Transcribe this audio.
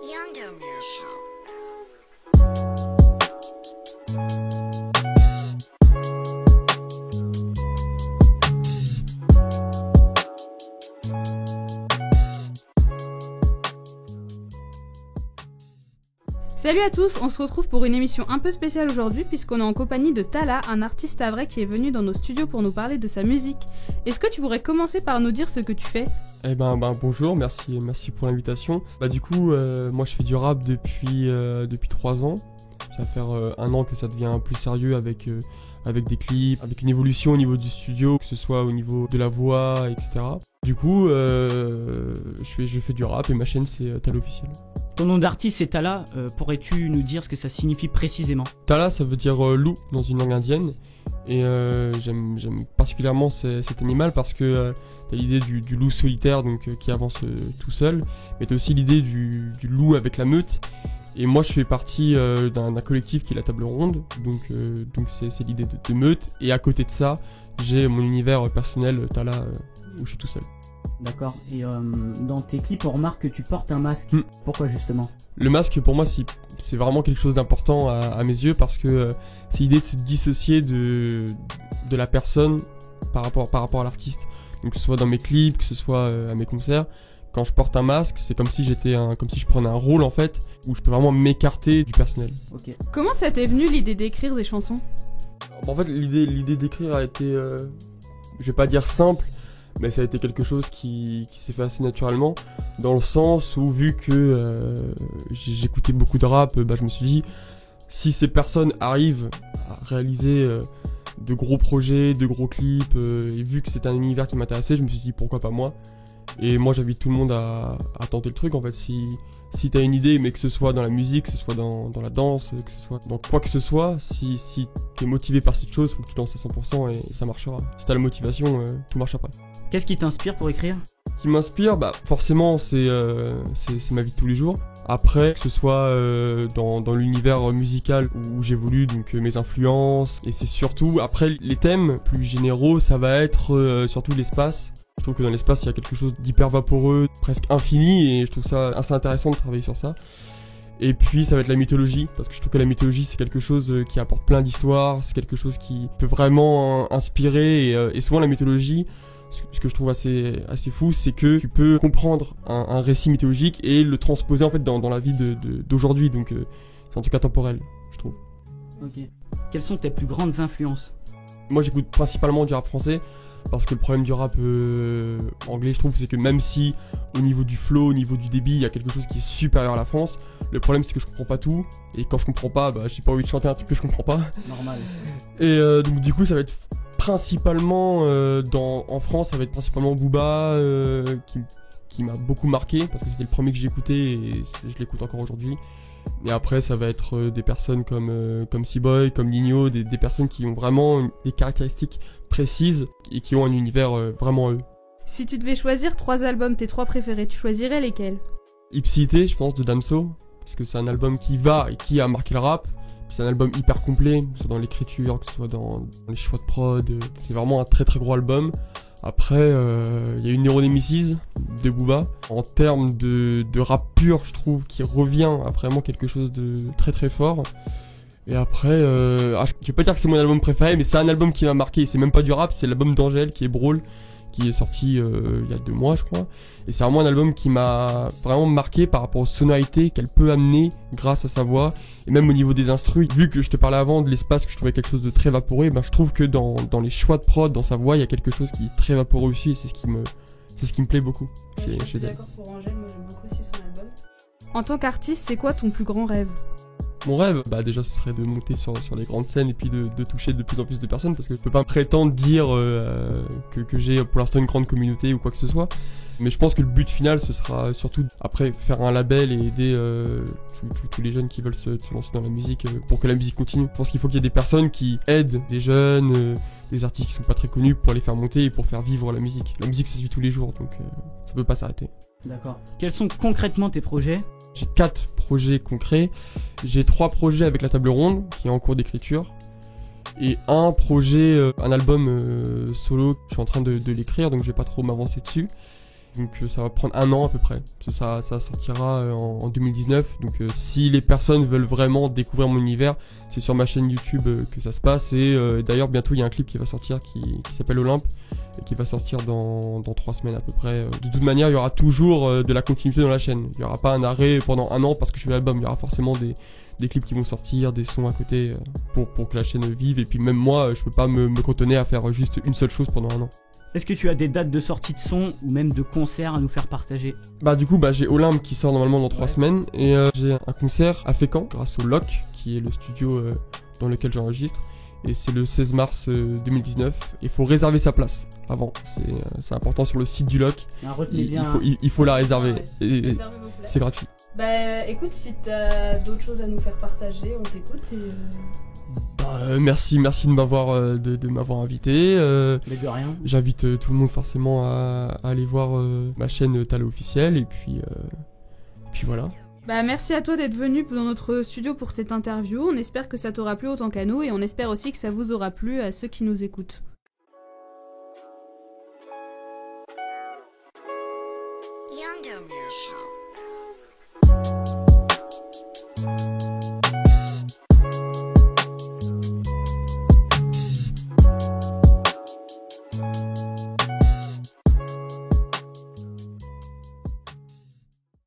Youngdom. Salut à tous, on se retrouve pour une émission un peu spéciale aujourd'hui puisqu'on est en compagnie de Tala, un artiste havrais qui est venu dans nos studios pour nous parler de sa musique. Est-ce que tu pourrais commencer par nous dire ce que tu fais ? Bonjour, merci pour l'invitation. Du coup, moi je fais du rap depuis 3 ans. Ça va faire 1 an que ça devient plus sérieux avec des clips, avec une évolution au niveau du studio, que ce soit au niveau de la voix, etc. Du coup, je fais du rap et ma chaîne c'est Tala Officiel. Ton nom d'artiste c'est Tala, pourrais-tu nous dire ce que ça signifie précisément ? Tala ça veut dire loup dans une langue indienne et j'aime particulièrement cet animal parce que t'as l'idée du loup solitaire donc qui avance tout seul, mais t'as aussi l'idée du loup avec la meute. Et moi je fais partie d'un collectif qui est la Table Ronde, donc c'est l'idée de meute. Et à côté de ça, j'ai mon univers personnel Tala où je suis tout seul. D'accord, et dans tes clips on remarque que tu portes un masque. Pourquoi justement ? Le masque pour moi c'est vraiment quelque chose d'important à mes yeux parce que c'est l'idée de se dissocier de la personne par rapport à l'artiste. Donc que ce soit dans mes clips, que ce soit à mes concerts. Quand je porte un masque, c'est comme si je prenais un rôle en fait, où je peux vraiment m'écarter du personnel. Ok. Comment ça t'est venu l'idée d'écrire des chansons ? En fait, l'idée d'écrire a été, je vais pas dire simple, mais ça a été quelque chose qui s'est fait assez naturellement, dans le sens où vu que j'écoutais beaucoup de rap, je me suis dit, si ces personnes arrivent à réaliser de gros projets, de gros clips, et vu que c'est un univers qui m'intéressait, je me suis dit pourquoi pas moi. Et moi j'invite tout le monde à tenter le truc en fait, si t'as une idée, mais que ce soit dans la musique, que ce soit dans la danse, que ce soit dans quoi que ce soit, si t'es motivé par cette chose, faut que tu danses à 100% et ça marchera. Si t'as la motivation, tout marche après. Qu'est-ce qui t'inspire pour écrire ? Ce qui m'inspire, forcément c'est ma vie de tous les jours. Après, que ce soit dans l'univers musical où j'évolue, donc mes influences, et c'est surtout, après les thèmes plus généraux, ça va être surtout l'espace. Je trouve que dans l'espace, il y a quelque chose d'hyper vaporeux, presque infini, et je trouve ça assez intéressant de travailler sur ça. Et puis, ça va être la mythologie, parce que je trouve que la mythologie, c'est quelque chose qui apporte plein d'histoires, c'est quelque chose qui peut vraiment inspirer, et souvent la mythologie, ce que je trouve assez fou, c'est que tu peux comprendre un récit mythologique et le transposer en fait dans la vie d'aujourd'hui, donc c'est en tout cas temporel, je trouve. Ok. Quelles sont tes plus grandes influences ? Moi, j'écoute principalement du rap français. Parce que le problème du rap anglais, je trouve, c'est que même si au niveau du flow, au niveau du débit, il y a quelque chose qui est supérieur à la France, le problème c'est que je comprends pas tout. Et quand je comprends pas, j'ai pas envie de chanter un truc que je comprends pas. Normal. Et donc du coup, ça va être principalement en France, ça va être principalement Booba qui m'a beaucoup marqué parce que c'était le premier que j'ai écouté et je l'écoute encore aujourd'hui. Et après, ça va être des personnes comme C-Boy, comme Nino, des personnes qui ont vraiment des caractéristiques précises et qui ont un univers vraiment eux. Si tu devais choisir 3 albums, tes 3 préférés, tu choisirais lesquels ? Ipséité, je pense, de Damso, parce que c'est un album qui va et qui a marqué le rap. C'est un album hyper complet, que ce soit dans l'écriture, que ce soit dans les choix de prod. C'est vraiment un très très gros album. Après, il y a eu Neuronemesis de Booba. En termes de rap pur, je trouve qu'il revient à vraiment quelque chose de très très fort. Et après, je vais pas dire que c'est mon album préféré, mais c'est un album qui m'a marqué. C'est même pas du rap, c'est l'album d'Angèle qui est Brawl, qui est sorti il y a 2 mois, je crois. Et c'est vraiment un album qui m'a vraiment marqué par rapport aux sonorités qu'elle peut amener grâce à sa voix. Et même au niveau des instrus, vu que je te parlais avant de l'espace, que je trouvais quelque chose de très vaporeux, je trouve que dans les choix de prod, dans sa voix, il y a quelque chose qui est très vaporeux aussi, et c'est ce qui me plaît beaucoup. Je suis d'accord pour Angèle, moi j'aime beaucoup aussi son album. En tant qu'artiste, c'est quoi ton plus grand rêve ? Mon rêve, déjà ce serait de monter sur les grandes scènes et puis de toucher de plus en plus de personnes, parce que je peux pas prétendre dire que j'ai pour l'instant une grande communauté ou quoi que ce soit. Mais je pense que le but final, ce sera surtout après faire un label et aider tous les jeunes qui veulent se lancer dans la musique pour que la musique continue. Je pense qu'il faut qu'il y ait des personnes qui aident des jeunes, des artistes qui sont pas très connus pour les faire monter et pour faire vivre la musique. La musique, ça se vit tous les jours, donc ça peut pas s'arrêter. D'accord. Quels sont concrètement tes projets ? J'ai 4 projets concrets. J'ai 3 projets avec la Table Ronde qui est en cours d'écriture. Et un projet, un album solo, je suis en train de l'écrire, donc je vais pas trop m'avancer dessus. Donc ça va prendre 1 an à peu près. Ça sortira en 2019. Donc si les personnes veulent vraiment découvrir mon univers, c'est sur ma chaîne YouTube que ça se passe. Et d'ailleurs bientôt il y a un clip qui va sortir qui s'appelle Olympe et qui va sortir dans 3 semaines à peu près. De toute manière, il y aura toujours de la continuité dans la chaîne. Il n'y aura pas un arrêt pendant 1 an parce que je fais l'album. Il y aura forcément des clips qui vont sortir, des sons à côté pour que la chaîne vive. Et puis même moi, je peux pas me cantonner à faire juste une seule chose pendant 1 an. Est-ce que tu as des dates de sortie de son ou même de concerts à nous faire partager? Du coup, j'ai Olympe qui sort normalement dans 3 semaines. Et j'ai un concert à Fécamp grâce au LOC, qui est le studio dans lequel j'enregistre. Et c'est le 16 mars 2019. Il faut réserver sa place avant. C'est important sur le site du LOC. Retenez bien. Il faut la réserver. Et Réservez vos places. c'est gratuit. Écoute, si t'as d'autres choses à nous faire partager, on t'écoute. Merci de m'avoir invité. Mais de rien. J'invite tout le monde forcément à aller voir ma chaîne Tala officielle. Et puis voilà. Merci à toi d'être venu dans notre studio pour cette interview. On espère que ça t'aura plu autant qu'à nous et on espère aussi que ça vous aura plu à ceux qui nous écoutent. Yonder.